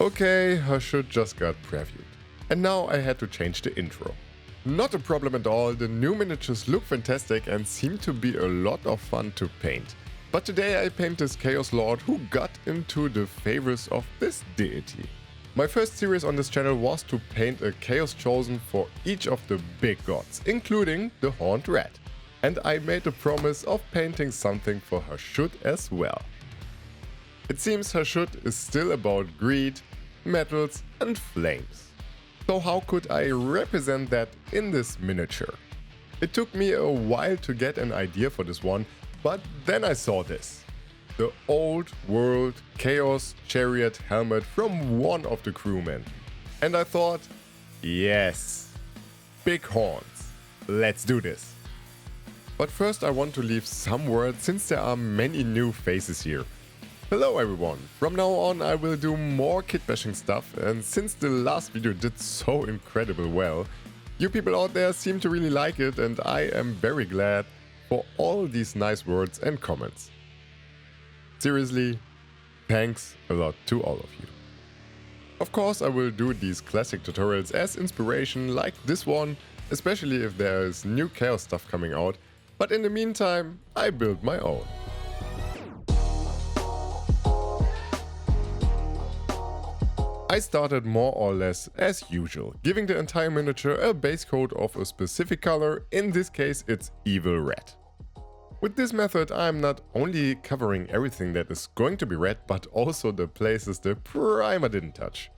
Okay, HASHUT just got previewed. And now I had to change the intro. Not a problem at all, the new miniatures look fantastic and seem to be a lot of fun to paint. But today I paint this Chaos Lord who got into the favors of this deity. My first series on this channel was to paint a Chaos Chosen for each of the big gods, including the Horned Rat. And I made a promise of painting something for HASHUT as well. It seems HASHUT is still about greed, metals and flames. So how could I represent that in this miniature? It took me a while to get an idea for this one, but then I saw this. The old world Chaos Chariot helmet from one of the crewmen. And I thought, yes, big horns, let's do this. But first I want to leave some words since there are many new faces here. Hello everyone, from now on I will do more kitbashing stuff, and since the last video did so incredibly well, you people out there seem to really like it and I am very glad for all these nice words and comments. Seriously, thanks a lot to all of you. Of course I will do these classic tutorials as inspiration like this one, especially if there is new chaos stuff coming out, but in the meantime I build my own. I started more or less as usual, giving the entire miniature a base coat of a specific color, in this case it's evil red. With this method I'm not only covering everything that is going to be red, but also the places the primer didn't touch.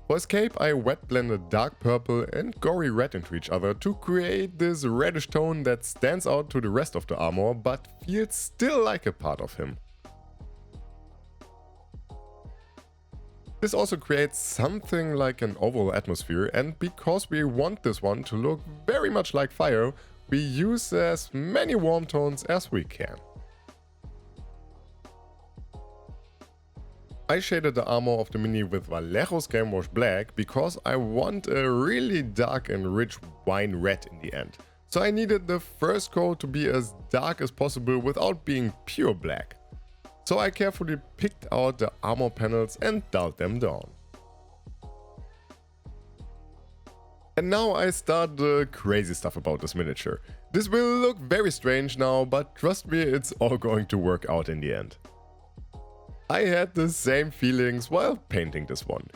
For escape I wet blended dark purple and gory red into each other to create this reddish tone that stands out to the rest of the armor but feels still like a part of him. This also creates something like an overall atmosphere, and because we want this one to look very much like fire, we use as many warm tones as we can. I shaded the armor of the mini with Vallejo Game Wash Black because I want a really dark and rich wine red in the end. So I needed the first coat to be as dark as possible without being pure black. So I carefully picked out the armor panels and dulled them down. And now I start the crazy stuff about this miniature. This will look very strange now, but trust me, it's all going to work out in the end. I had the same feelings while painting this one.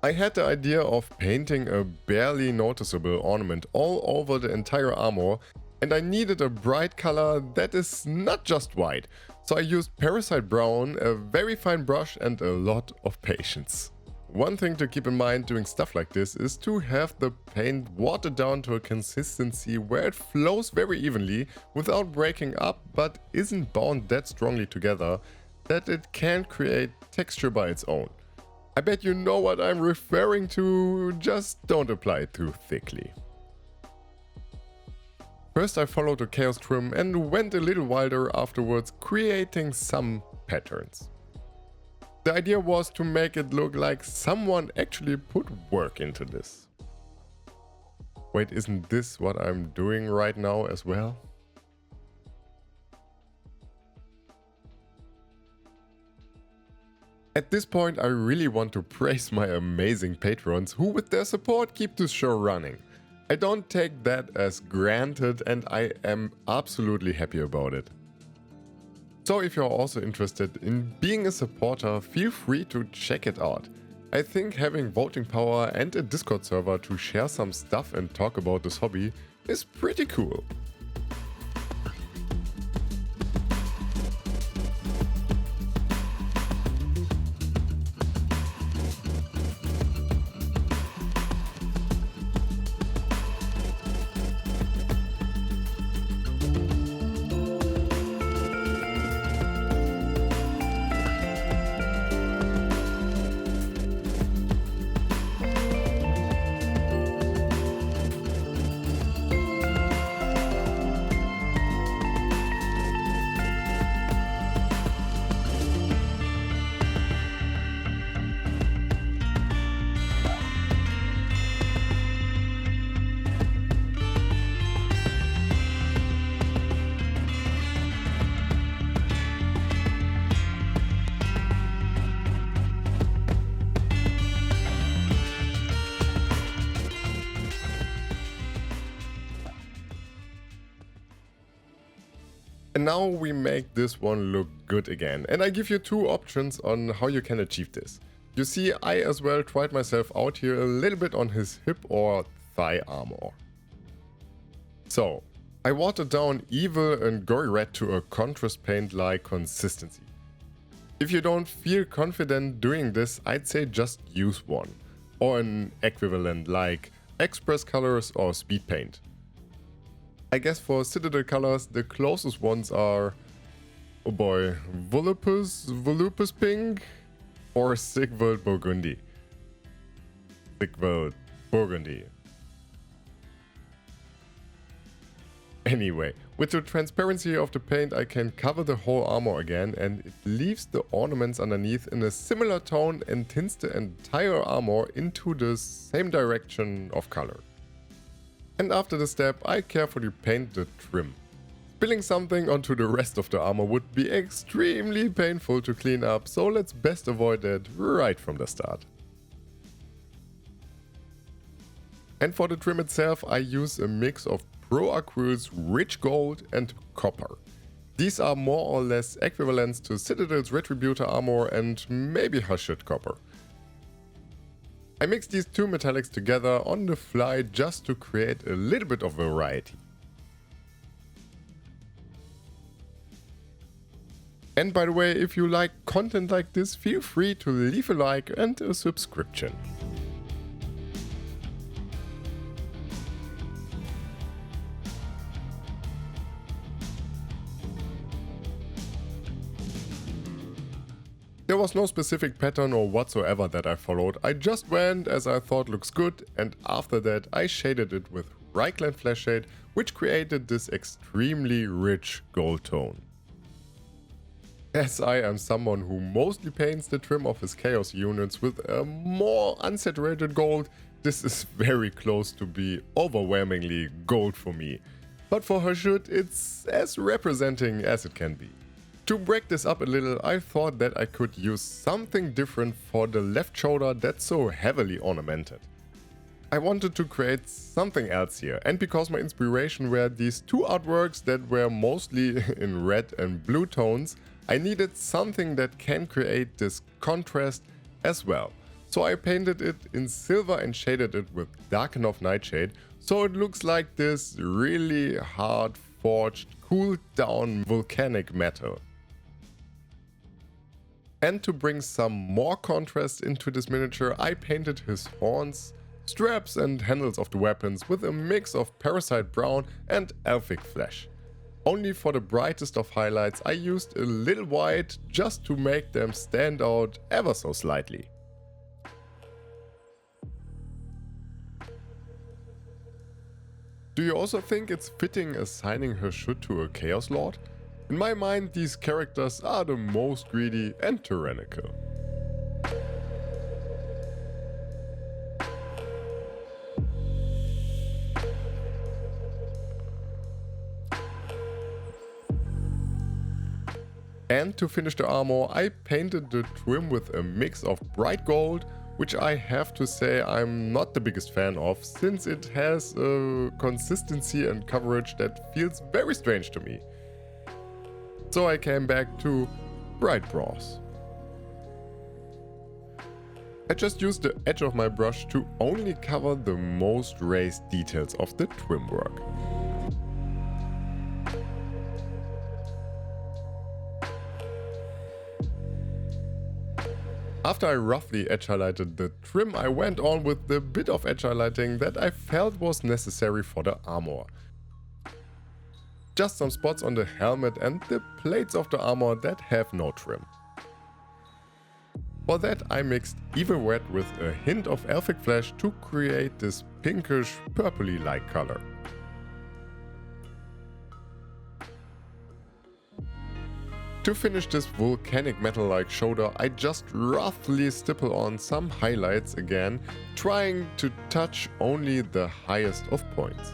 I had the idea of painting a barely noticeable ornament all over the entire armor, and I needed a bright color that is not just white, so I used Parasite Brown, a very fine brush and a lot of patience. One thing to keep in mind doing stuff like this is to have the paint watered down to a consistency where it flows very evenly without breaking up but isn't bound that strongly together that it can't create texture by its own. I bet you know what I'm referring to, just don't apply it too thickly. First I followed the chaos trim and went a little wilder afterwards, creating some patterns. The idea was to make it look like someone actually put work into this. Wait, isn't this what I'm doing right now as well? At this point I really want to praise my amazing patrons who with their support keep this show running. I don't take that as granted and I am absolutely happy about it. So if you're also interested in being a supporter, feel free to check it out. I think having voting power and a Discord server to share some stuff and talk about this hobby is pretty cool. And now we make this one look good again, and I give you two options on how you can achieve this. You see, I as well tried myself out here a little bit on his hip or thigh armor. So, I watered down Evil and Gory Red to a contrast paint-like consistency. If you don't feel confident doing this, I'd say just use one, or an equivalent like Express Colors or Speed Paint. I guess for Citadel colors, the closest ones are, oh boy, Volupus Pink or Sigvald Burgundy. Sigvald Burgundy. Anyway, with the transparency of the paint I can cover the whole armor again, and it leaves the ornaments underneath in a similar tone and tints the entire armor into the same direction of color. And after the step, I carefully paint the trim. Spilling something onto the rest of the armor would be extremely painful to clean up, so let's best avoid that right from the start. And for the trim itself, I use a mix of Pro Acryl's rich gold and copper. These are more or less equivalents to Citadel's Retributor armor and maybe HASHUT copper. I mixed these two metallics together on the fly just to create a little bit of variety. And by the way, if you like content like this, feel free to leave a like and a subscription. There was no specific pattern or whatsoever that I followed, I just went as I thought looks good, and after that I shaded it with Reichland Flash Shade, which created this extremely rich gold tone. As I am someone who mostly paints the trim of his Chaos units with a more unsaturated gold, this is very close to be overwhelmingly gold for me. But for HASHUT it's as representing as it can be. To break this up a little, I thought that I could use something different for the left shoulder that's so heavily ornamented. I wanted to create something else here, and because my inspiration were these two artworks that were mostly in red and blue tones, I needed something that can create this contrast as well. So I painted it in silver and shaded it with Darken of Nightshade, so it looks like this really hard forged, cooled down volcanic metal. And to bring some more contrast into this miniature, I painted his horns, straps and handles of the weapons with a mix of Parasite Brown and Elfic Flesh. Only for the brightest of highlights I used a little white just to make them stand out ever so slightly. Do you also think it's fitting assigning HASHUT to a Chaos Lord? In my mind, these characters are the most greedy and tyrannical. And to finish the armor, I painted the trim with a mix of bright gold, which I have to say I'm not the biggest fan of, since it has a consistency and coverage that feels very strange to me. So I came back to bright bronze. I just used the edge of my brush to only cover the most raised details of the trim work. After I roughly edge highlighted the trim, I went on with the bit of edge highlighting that I felt was necessary for the armor. Just some spots on the helmet and the plates of the armor that have no trim. For that I mixed Evil Red with a hint of Elfic Flesh to create this pinkish purpley-like color. To finish this volcanic metal-like shoulder, I just roughly stipple on some highlights again, trying to touch only the highest of points.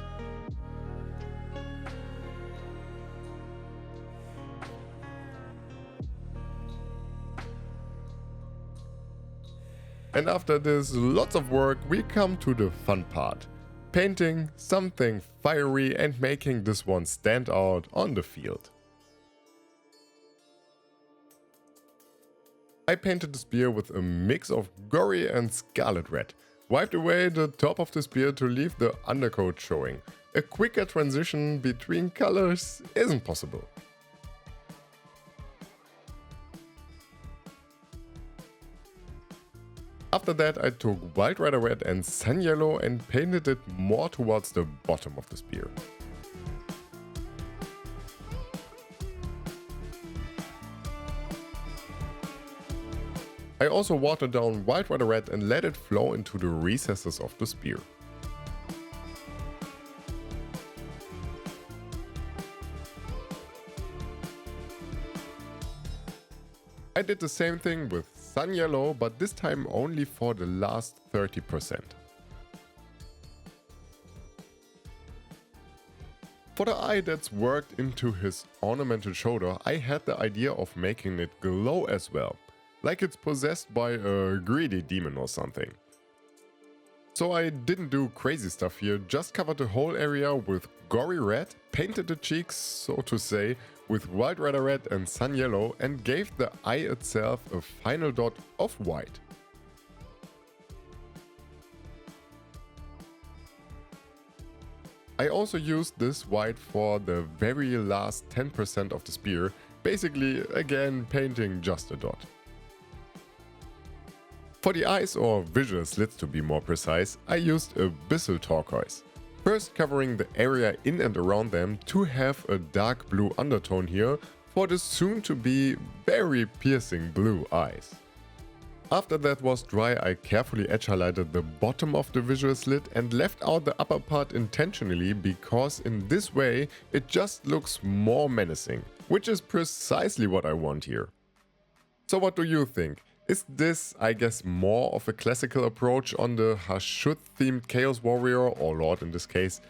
And after this lots of work, we come to the fun part. Painting something fiery and making this one stand out on the field. I painted the spear with a mix of Gory and Scarlet red, wiped away the top of the spear to leave the undercoat showing. A quicker transition between colors isn't possible. After that I took Wild Rider red and Sun Yellow and painted it more towards the bottom of the spear. I also watered down Wild Rider red and let it flow into the recesses of the spear. I did the same thing with Sun Yellow, but this time only for the last 30%. For the eye that's worked into his ornamental shoulder, I had the idea of making it glow as well, like it's possessed by a greedy demon or something. So I didn't do crazy stuff here, just covered the whole area with Gory red, painted the cheeks, so to say, with Wild Rider red and Sun Yellow, and gave the eye itself a final dot of white. I also used this white for the very last 10% of the spear, basically again painting just a dot. For the eyes, or visual slits to be more precise, I used Abyssal turquoise. First covering the area in and around them to have a dark blue undertone here for the soon to be very piercing blue eyes. After that was dry, I carefully edge highlighted the bottom of the visual slit and left out the upper part intentionally because in this way it just looks more menacing, which is precisely what I want here. So what do you think? Is this, I guess, more of a classical approach on the HASHUT themed Chaos Warrior, or Lord in this case,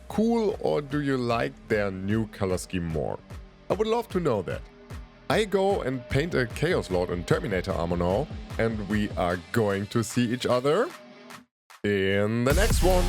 cool, or do you like their new color scheme more? I would love to know that. I go and paint a Chaos Lord in Terminator armor now, and we are going to see each other in the next one.